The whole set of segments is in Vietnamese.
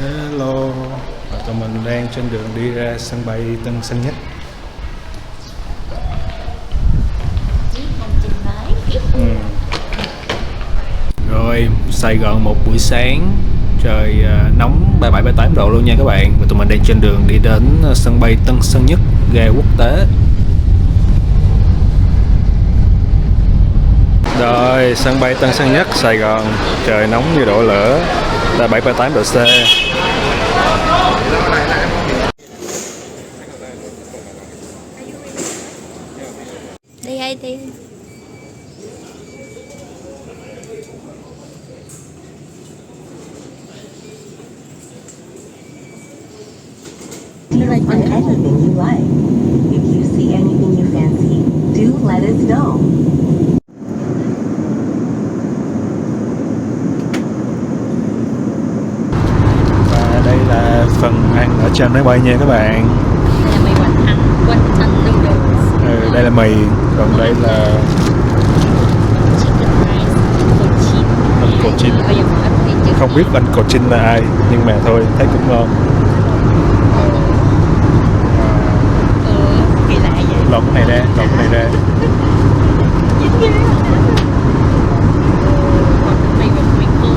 Hello, tụi mình đang trên đường đi ra sân bay Tân Sơn Nhất. Rồi, Sài Gòn một buổi sáng, trời nóng 37-38 độ luôn nha các bạn. Và tụi mình đang trên đường đi đến sân bay Tân Sơn Nhất, ga quốc tế. Rồi, sân bay Tân Sơn Nhất, Sài Gòn, trời nóng như đổ lửa, là 7-8 độ C. Đi hay đi. On anything you like. If you see anything you fancy, do let us know. Và đây là phần ăn ở trên máy bay nha các bạn. Đây là mì Quanh Anh noodles. Đây là mì, còn đây là Chicken rice. Cochin. anh Cochin. Bây giờ mình ít đi trước. Không biết anh Cochin là ai, nhưng mà thôi, thấy cũng ngon. Kỳ lạ vậy. Lột cái này ra. Dính ghê. Mì vịt, mì cua.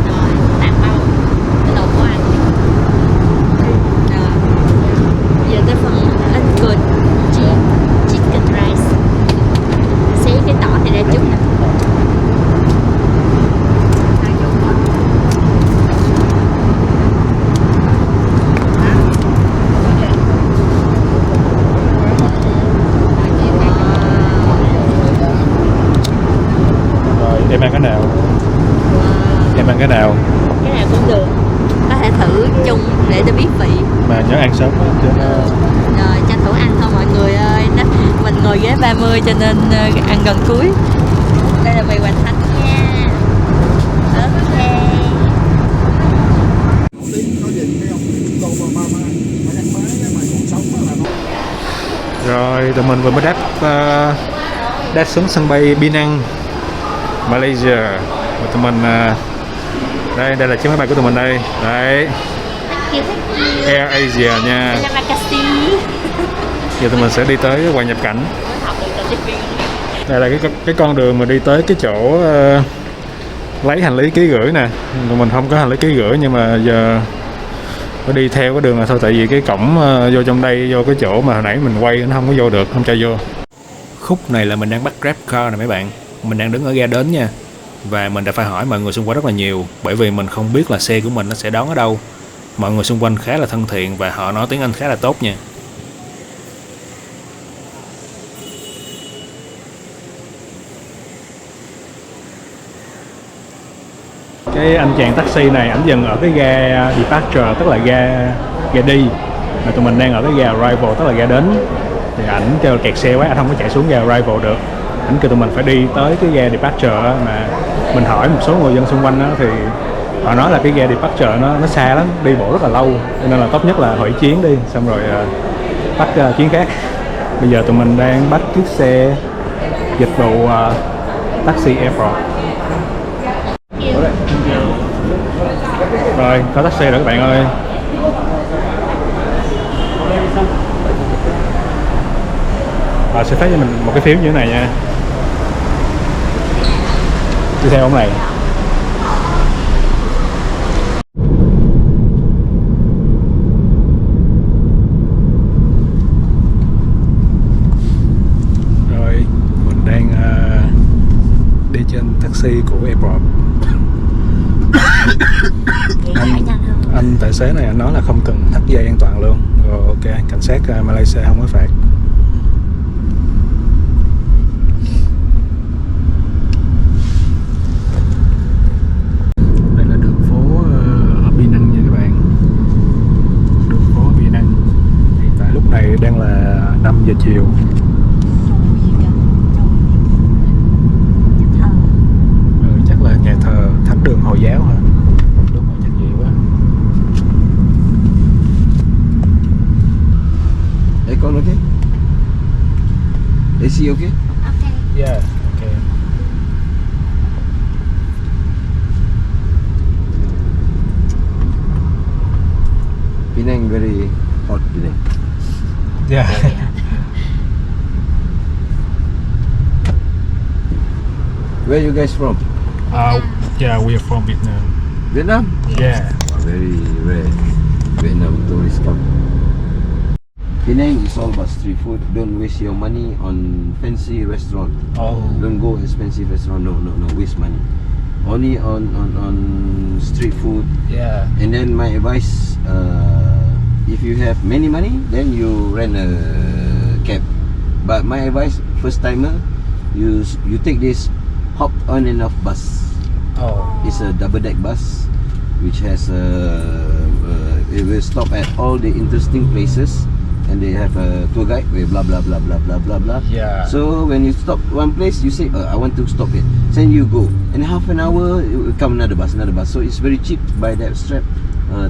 Rồi, tạt bao. Cái lẩu của anh. Rồi. Giờ tới phần anh Cochin chicken rice. Xé cái tỏi này ra chút nè. Rồi, em ăn cái nào? Em ăn cái nào? Cái nào cũng được, có thể thử chung để cho biết vị. Mà nhớ ăn sớm á, chứ nó... Rồi tranh thủ ăn thôi mọi người ơi. Mình ngồi ghế 30 cho nên ăn gần cuối. Đây là mì Hoành Thánh nha. Ok. Rồi, tụi mình vừa mới đáp xuống sân bay Penang, Malaysia. Và tụi mình đây là chiếc máy bay của tụi mình đây. Đấy, Thank you. Air Asia nha. Giờ tụi mình sẽ đi tới quầy nhập cảnh. Đây là cái con đường mà đi tới cái chỗ lấy hành lý ký gửi nè. Tụi mình không có hành lý ký gửi, nhưng mà giờ phải đi theo cái đường này thôi, tại vì cái cổng vô trong đây, vô cái chỗ mà hồi nãy mình quay nó không có vô được, không cho vô. Khúc này là mình đang bắt Grab Car nè mấy bạn. Mình đang đứng ở ga đến nha. Và mình đã phải hỏi mọi người xung quanh rất là nhiều, bởi vì mình không biết là xe của mình nó sẽ đón ở đâu. Mọi người xung quanh khá là thân thiện và họ nói tiếng Anh khá là tốt nha. Cái anh chàng taxi này ảnh dừng ở cái ga departure, tức là ga đi. Mà tụi mình đang ở cái ga arrival, tức là ga đến. Thì ảnh kêu kẹt xe quá, anh không có chạy xuống ga arrival được. Ảnh kêu tụi mình phải đi tới cái ga departure, mà mình hỏi một số người dân xung quanh đó, thì họ nói là cái ga departure nó xa lắm, đi bộ rất là lâu, cho nên là tốt nhất là hủy chuyến đi, xong rồi bắt chuyến khác. Bây giờ tụi mình đang bắt chiếc xe dịch vụ taxi airport. Rồi, có taxi rồi các bạn ơi. Họ sẽ phát cho mình một cái phiếu như thế này nha. Đi theo ông này. Rồi, mình đang đi trên taxi của airport. Anh tài xế này anh nói là không cần thắt dây an toàn luôn. Rồi ok, cảnh sát Malaysia không có phạt. Đây là đường phố ở Penang nha các bạn. Đường phố ở Penang. Hiện tại lúc này đang là 5 giờ chiều. Chắc là nhà thờ Thánh đường Hồi giáo hả? Đúng rồi, chắc gì quá. Hey, call okay? Is he okay? Yeah, okay. Penang very hot today. Yeah. Where you guys from? Yeah, we are from Vietnam. Vietnam? Yeah. Very rare. Vietnam tourists come. Penang is all about street food. Don't waste your money on fancy restaurant. Oh. Don't go expensive restaurant. No, waste money. Only on street food. Yeah. And then my advice, if you have many money, then you rent a cab. But my advice, first timer, you take this hop on and off bus. Oh. It's a double deck bus, which has it will stop at all the interesting places, and they have a tour guide with blah blah blah blah blah blah blah. Yeah. So when you stop one place, you say, I want to stop it. Then you go, and half an hour it will come another bus. So it's very cheap by that strap.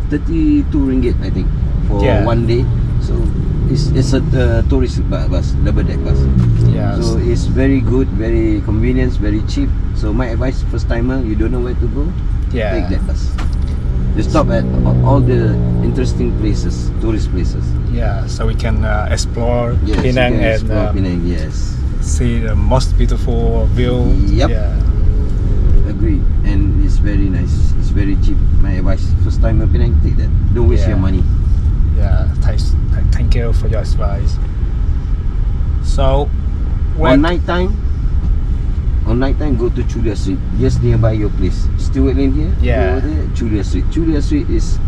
32 ringgit I think for one day. So it's a tourist bus, double deck bus. Yeah. So it's very good, very convenient, very cheap. So my advice, first timer, you don't know where to go, take that bus. You stop at all the interesting places, tourist places. Yeah, so we can explore Yes, Penang you can and explore Penang, yes. see the most beautiful view. Yep. Yeah. Agree. And it's very nice. It's very cheap. My advice, first timer Penang, take that. Don't waste your money. Yeah. Thank you for your advice. So, On night time, go to Chulia Street, just nearby your place. Stewart Lane here. Yeah. Go over there, Chulia Street. Chulia Street is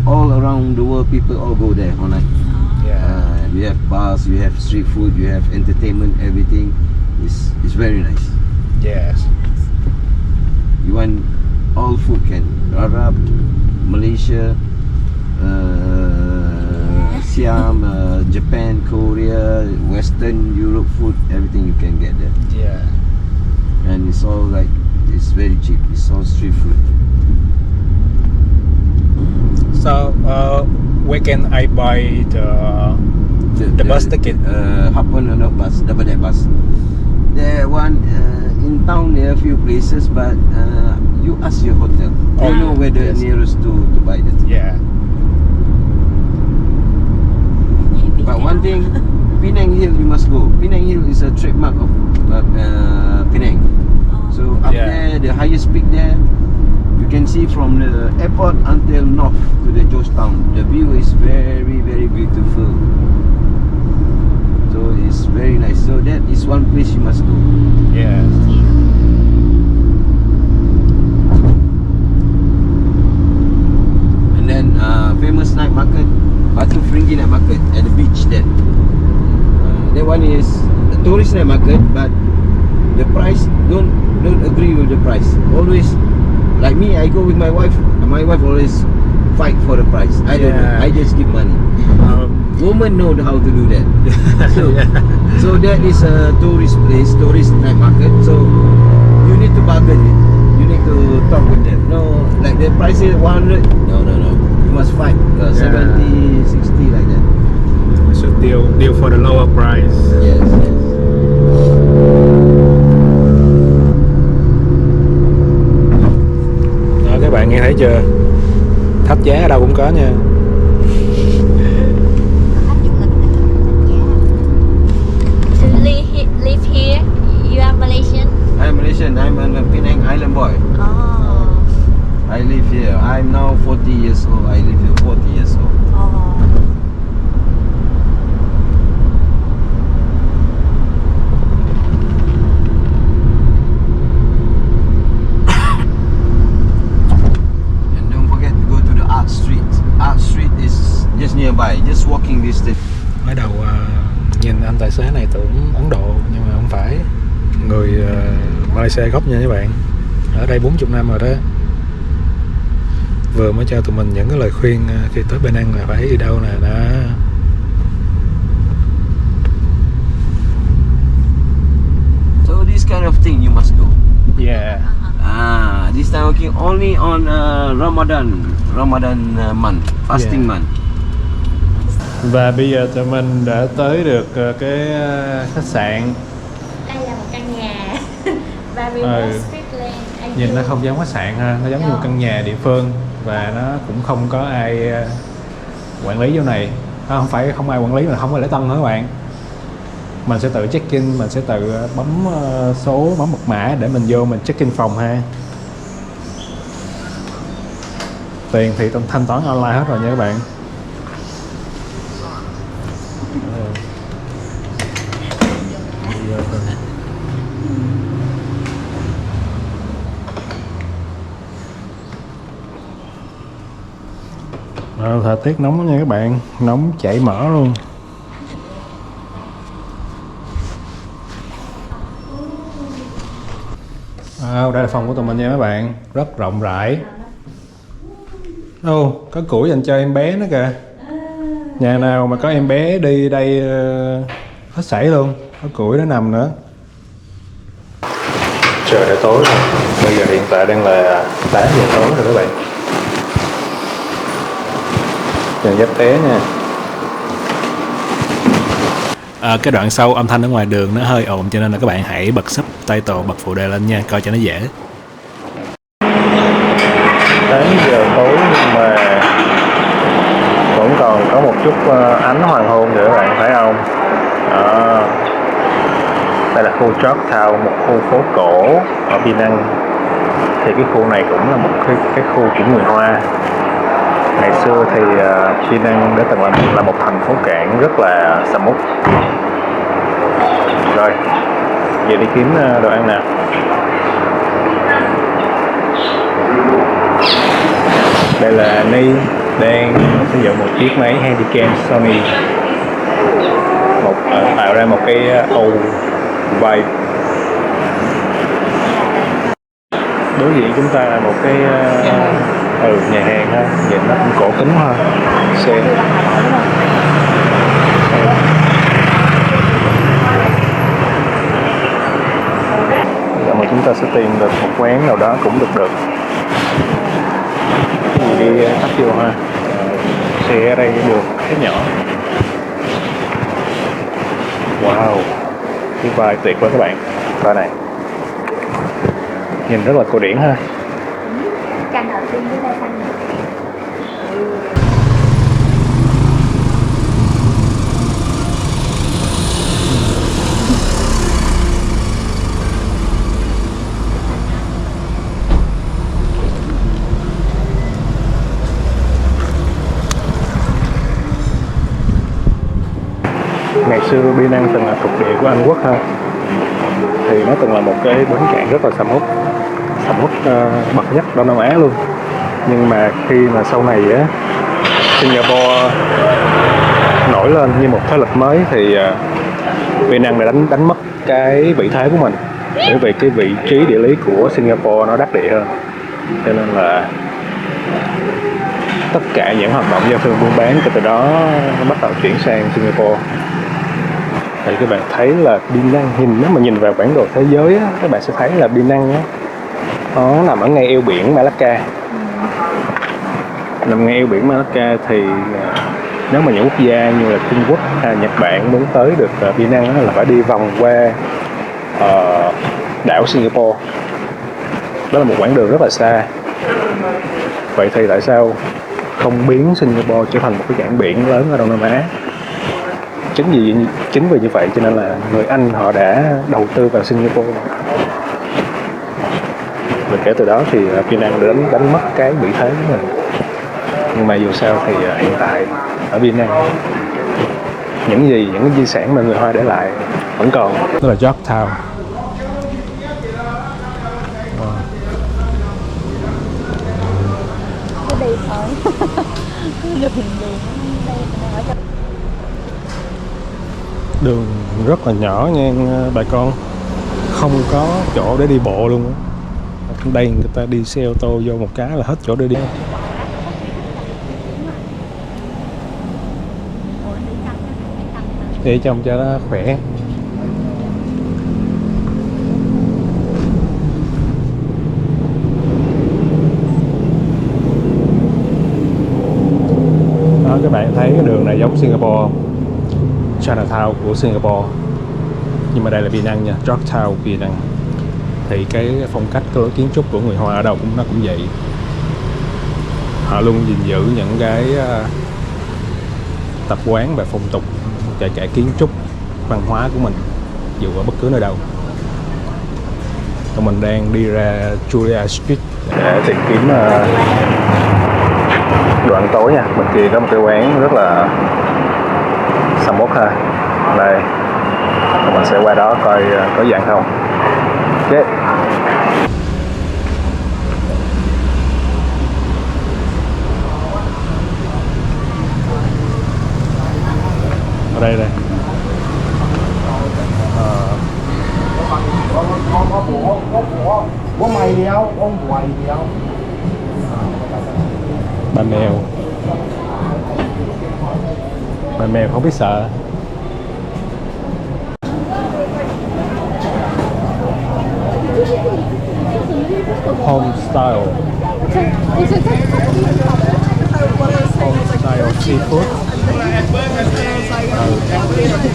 all around the world. People all go there on night. Yeah. You have bars, you have street food, you have entertainment, everything. It's very nice. Yes. You want all food can. Arab, Malaysia, Siam, Japan, Korea, Western Europe food, everything you can get there. Yeah. And it's all like, it's very cheap. It's all street food. So, where can I buy the bus ticket? Hop on a bus, double deck bus. There one in town. There are a few places, but you ask your hotel. Oh, You know where the yes. nearest to buy the ticket. Yeah. But one thing, Penang Hill you must go. Penang Hill is a trademark of Penang. So up there, the highest peak there, you can see from the airport until north to the Georgetown. The view is very, very beautiful. So it's very nice. So that is one place you must go. Yes. And then famous night market, Batu Feringgi night market at the beach there. That one is a tourist night market, but the price don't agree with the price. Always, like me, I go with my wife, and my wife always fight for the price. I don't know. I just give money. Women know how to do that. So that is a tourist place, tourist night market. So you need to bargain it. You need to talk with them. No, like the price is 100. No. You must fight 70, 60 like that. So deal for the lower price. Yes. Đó, các bạn nghe thấy chưa? Thấp giá ở đâu cũng có nha. So live here. You are Malaysian. I'm Malaysian. I'm a Penang Island boy. Oh. I live here. I'm now 40 years old. I live here 40 years old. Oh. And don't forget to go to the Art Street. Art Street is just nearby, just walking distance. Mới đầu nhìn anh tài xế này tưởng Ấn Độ nhưng mà không phải. Người Malaysia gốc nha các bạn. Ở đây 40 năm rồi đó. Vừa mới cho tụi mình những cái lời khuyên khi tới Penang là phải đi đâu nè đó. So this kind of thing you must go. Yeah. This time working only on Ramadan month, fasting month. Và bây giờ tụi mình đã tới được cái khách sạn. Đây là một căn nhà. Very Street Lane. Nhìn nó không giống khách sạn ha, nó giống như một căn nhà địa phương. và nó cũng không có ai quản lý chỗ này. Không phải không ai quản lý mà không có lễ tân nữa các bạn. Mình sẽ tự check in, mình sẽ tự bấm số, bấm mật mã để mình vô mình check in phòng ha. Tiền thì thanh toán online hết rồi nha các bạn. Thời tiết nóng nha các bạn, nóng chảy mỡ luôn. Đây là phòng của tụi mình nha các bạn, rất rộng rãi. Có củi dành cho em bé nữa kìa. Nhà nào mà có em bé đi đây hết sảy luôn, có củi để nằm nữa. Trời đã tối rồi, bây giờ hiện tại đang là 8 giờ tối rồi các bạn. Dần dắt té nha. Cái đoạn sau âm thanh ở ngoài đường nó hơi ồn cho nên là các bạn hãy bật subtitle, bật phụ đề lên nha, coi cho nó dễ. 8 giờ tối nhưng mà vẫn còn có một chút ánh hoàng hôn nữa các bạn thấy không? Đây là khu Georgetown, một khu phố cổ ở Penang. Thì cái khu này cũng là một cái khu của người Hoa. Ngày xưa thì Penang đã từng là một thành phố cảng rất là sầm uất. Rồi, giờ đi kiếm đồ ăn nào. Đây là Ni đang sử dụng một chiếc máy Handycam Sony, tạo ra một cái vibe. Đối diện chúng ta là một cái nhà hàng ha, nhìn nó cũng cổ kính ha. Xe mà chúng ta sẽ tìm được một quán nào đó cũng được. Cái gì đi tắt vô ha. Xe ở đây đường khá nhỏ. Wow, cái vibe tuyệt quá các bạn. Coi này, nhìn rất là cổ điển ha. Căn đầu tiên với đây xanh. Ngày xưa Penang từng là thuộc địa của Anh Quốc ha. Thì nó từng là một cái bến cảng rất là sầm uất bậc nhất Đông Nam Á luôn. Nhưng mà khi mà sau này á, Singapore nổi lên như một thế lực mới thì Penang đã đánh mất cái vị thế của mình, bởi vì cái vị trí địa lý của Singapore nó đắc địa hơn, cho nên là tất cả những hoạt động giao thương buôn bán từ đó nó bắt đầu chuyển sang Singapore. Thì các bạn thấy là Penang, nếu mà nhìn vào bản đồ thế giới á, các bạn sẽ thấy là Penang á, nó nằm ở ngay eo biển Malacca. Nằm ngay eo biển Malacca thì nếu mà những quốc gia như là Trung Quốc hay Nhật Bản muốn tới được Penang là phải đi vòng qua đảo Singapore. Đó là một quãng đường rất là xa. Vậy thì tại sao không biến Singapore trở thành một cái cảng biển lớn ở Đông Nam Á? Chính vì như vậy cho nên là người Anh họ đã đầu tư vào Singapore. Và kể từ đó thì Penang đã đánh mất cái vị thế của mình. Nhưng mà dù sao thì hiện tại ở Penang những cái di sản mà người Hoa để lại vẫn còn. Đó là Georgetown. Cái đi thôi. Đường rất là nhỏ nha bà con, không có chỗ để đi bộ luôn á. Đây người ta đi xe ô tô vô một cái là hết chỗ để đi. Để trong cho nó khỏe. Đó, các bạn thấy cái đường này giống Singapore, Chinatown của Singapore, nhưng mà đây là Penang nha, Georgetown Penang. Thì cái phong cách, cái lối kiến trúc của người Hoa ở đâu nó cũng vậy. họ luôn gìn giữ những cái tập quán và phong tục, kể cả kiến trúc văn hóa của mình dù ở bất cứ nơi đâu. Tụi mình đang đi ra Julia Street để tìm kiếm đồ ăn tối nha. Bên kia có một cái quán rất là sầm uất ha. Đây, tụi mình sẽ qua đó coi có gì ăn không. Ok. Ở đây đây. Có mày gì không? Có quầy gì không? Bà mèo. Bà mèo không biết sợ. Home style. Home style seafood.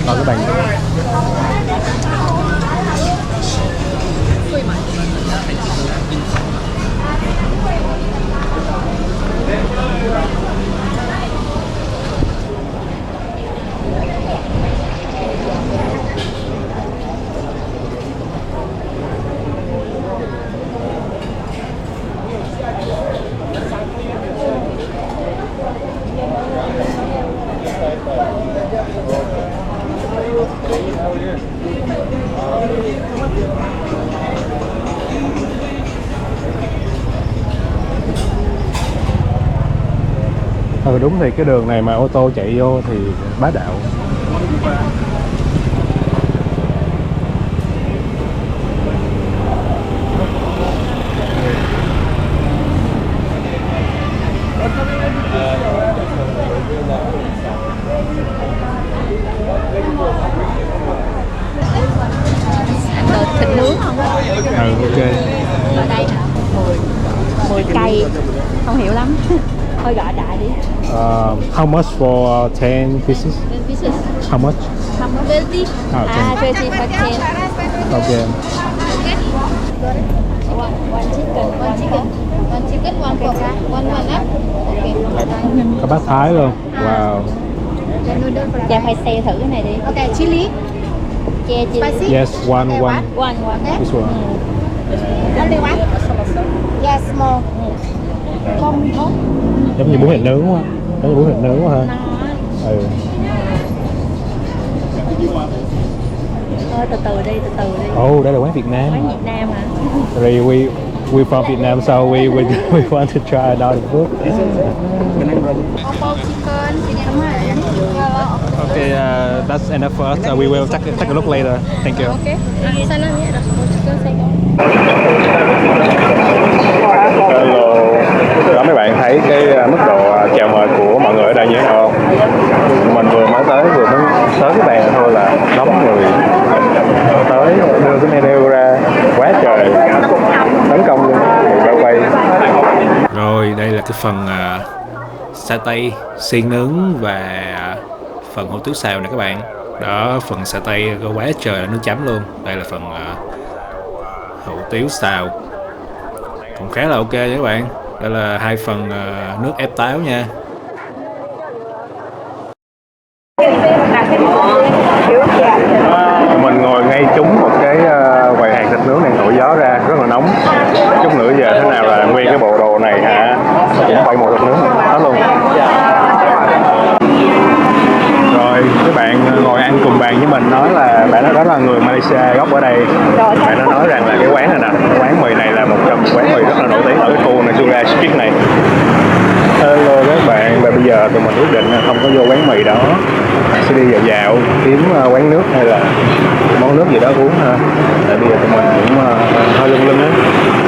Có cái bàn. Đúng thì cái đường này mà ô tô chạy vô thì bá đạo. Ăn đồ thịt nướng không? Ok. Ở đây hả? 10 cây. Không hiểu lắm. Thôi gọi đại đi. How much for 10 pieces? 10 pieces. How much? 20. Ah, 20 for 10. Okay. One chicken, one pork, one up. Okay. Có bát Thái luôn. Wow. Dạ phải xay thử cái này đi. Okay, chili. Yeah, chili. Yes, one. One. This one. Only one. Yes, small. Giống như bún thịt nướng quá. Giống như bún thịt nướng quá ha. Ừ. Thôi từ từ đi. Oh, đây là quán Việt Nam. Quán Việt Nam hả? Really, we from Vietnam, so we want to try another food. Okay, that's enough for us. We will take a look later. Thank you. Okay. Sana ni ada chicken Saigon. Hello. Đó, mấy bạn thấy cái mức độ chào mời của mọi người ở đây như thế nào không? Mình vừa mới tới cái bàn thôi là đóng người tới đưa cái menu ra quá trời, tấn công luôn, bao vây. Rồi đây là cái phần sa tây xiên nướng và phần hủ tiếu xào nè các bạn. Đó, phần sa tây có quá trời là nước chấm luôn. Đây là phần hủ tiếu xào cũng khá là ok nha các bạn. Đây là hai phần nước ép táo nha. Mình ngồi ngay trúng một cái quầy hàng thịt nướng đang thổi gió ra, rất là nóng. Chút nữa giờ thế nào là nguyên cái bộ đồ này hả cũng bay màu thịt nướng hết luôn. Rồi các bạn ngồi ăn cùng bàn với mình nói là bạn đó là người Malaysia gốc ở đây. Bạn nó nói rằng là cái quán này nè, cái quán mì này là một trong những quán mì rất là nổi tiếng ở cái khu này, Julia Street này. Hello các bạn, và bây giờ tụi mình quyết định không có vô quán mì đó, sẽ đi dạo kiếm quán nước hay là món nước gì đó uống ha. Tại bây giờ tụi mình cũng hơi lưng á,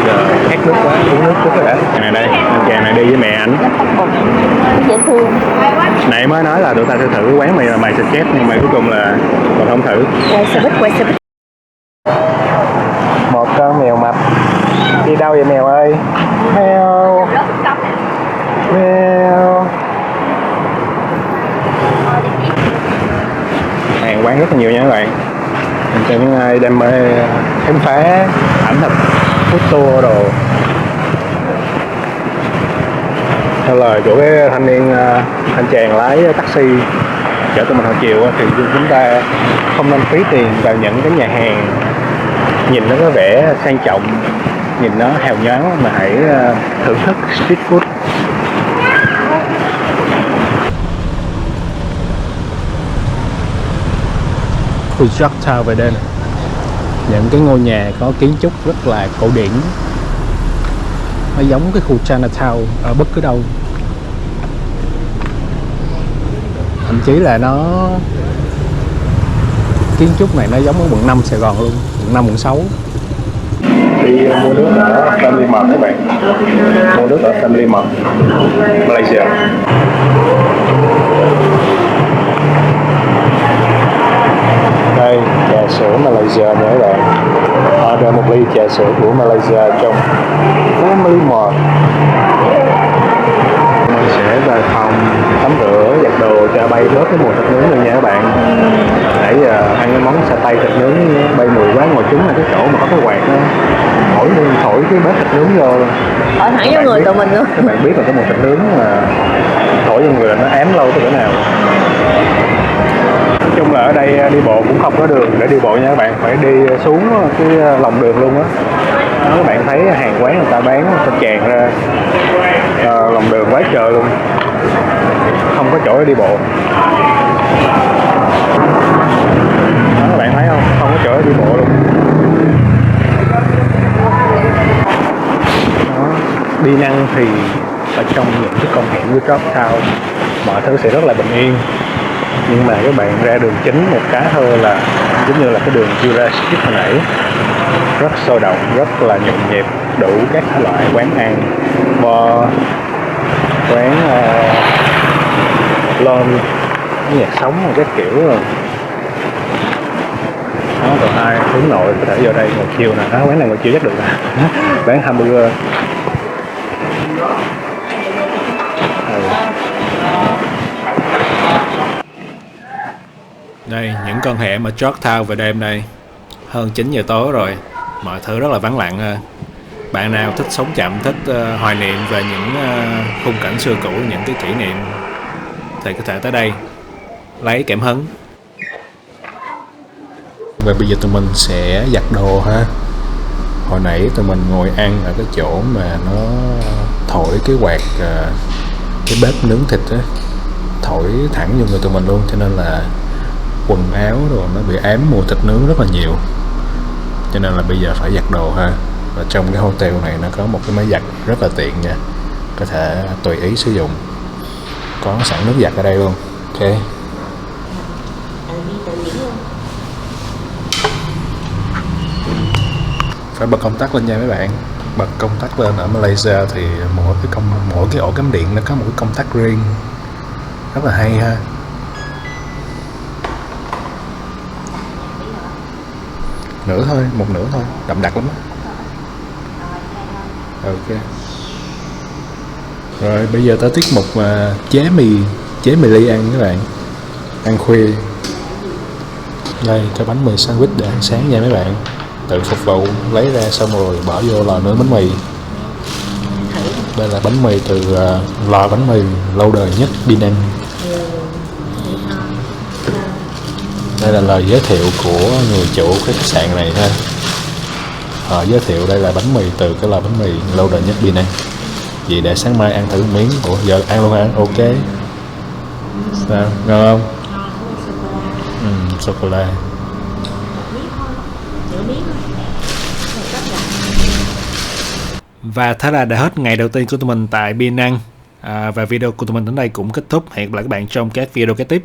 giờ khát nước quá, uống nước trước đã. Này đây, anh chàng này đi với mẹ ảnh. Dễ thương. Nãy mới nói là tụi ta sẽ thử cái quán mì mà mày suggest nhưng mà cuối cùng là còn không thử. Quay xe buýt. Một con mèo mập. Đi đâu vậy mèo ơi? Mèo. Mèo. Hàng quán rất là nhiều nha các bạn. Mình cho những ai đam mê khám phá ẩm thực, food tour đồ. theo lời của cái thanh niên, anh chàng lái taxi chở tụi mình hồi chiều thì chúng ta không nên phí tiền vào những cái nhà hàng nhìn nó có vẻ sang trọng, nhìn nó hào nhoáng, mà hãy thưởng thức street food. Khu Yorktown về đêm, những cái ngôi nhà có kiến trúc rất là cổ điển, nó giống cái khu Chinatown ở bất cứ đâu, thậm chí là nó kiến trúc này nó giống ở quận 5 Sài Gòn luôn, quận 5, quận 6. Đi mua nước ở Family Mart các bạn, mua nước ở Family Mart Malaysia. Đây, trà sữa Malaysia nha các bạn. Order một ly trà sữa của Malaysia trong Family Mart. Mình sẽ vào phòng tắm rửa, giặt đồ cho bay bớt cái mùi thịt nướng luôn nha các bạn. Nãy giờ ăn cái món sa tay thịt nướng bay mùi quá, ngồi trúng là cái chỗ mà có cái quạt đó, thổi cái bếp thịt nướng vô luôn. Thổi thẳng vô người tụi mình luôn. Các bạn biết là cái mùi thịt nướng mà thổi vô người là nó ám lâu tới cỡ nào. Nói chung là ở đây đi bộ cũng không có đường để đi bộ nha các bạn, phải đi xuống cái lòng đường luôn á. Các bạn thấy hàng quán người ta bán ta tràn ra lòng đường quá trời luôn, không có chỗ để đi bộ. Đó, các bạn thấy không, không có chỗ để đi bộ luôn. Đó. Đi năng thì ở trong những cái con hẻm của Yorktown mọi thứ sẽ rất là bình yên, nhưng mà các bạn ra đường chính một cái thôi là giống như là cái đường Jurassic hồi nãy, rất sôi động, rất là nhộn nhịp, đủ các loại quán ăn, bar, quán lon, nhạc sống các kiểu rồi. Đó, còn ai hướng nội có thể vô đây ngồi chiều nè. Quán này ngồi chiều chắc được nè. Bán hamburger. Đây, những con hẻm ở Yorktown về đêm đây. Hơn 9 giờ tối rồi, mọi thứ rất là vắng lặng ha. Bạn nào thích sống chậm, thích hoài niệm về những khung cảnh xưa cũ, những cái kỷ niệm thì có thể tới đây lấy cảm hứng. Và bây giờ tụi mình sẽ giặt đồ ha. Hồi nãy tụi mình ngồi ăn ở cái chỗ mà nó thổi cái quạt, cái bếp nướng thịt á, thổi thẳng vô người tụi mình luôn, cho nên là quần áo rồi nó bị ám mùi thịt nướng rất là nhiều, cho nên là bây giờ phải giặt đồ ha. Và trong cái hotel này nó có một cái máy giặt rất là tiện nha, có thể tùy ý sử dụng, có sẵn nước giặt ở đây luôn. Ok, phải bật công tắc lên nha mấy bạn. Bật công tắc lên ở Malaysia thì mỗi cái ổ cắm điện nó có một cái công tắc riêng, rất là hay ha. Nửa thôi, một nửa thôi, đậm đặc lắm á. Ok. Rồi bây giờ tới tiết mục mà chế mì ly ăn các bạn, ăn khuya. Đây cái bánh mì sandwich để ăn sáng nha mấy bạn, tự phục vụ, lấy ra xong rồi bỏ vô lò nướng bánh mì. Đây là bánh mì từ lò bánh mì lâu đời nhất Penang. Đây là lời giới thiệu của người chủ cái khách sạn này ha. Họ giới thiệu đây là bánh mì từ cái lò bánh mì lâu đời nhất Penang. Vậy để sáng mai ăn thử một miếng. Ủa giờ ăn luôn hả? Ok. Sao? Ngon không? Sô cô la. Và thế là đã hết ngày đầu tiên của tụi mình tại Penang. Và video của tụi mình đến đây cũng kết thúc. Hẹn gặp lại các bạn trong các video kế tiếp.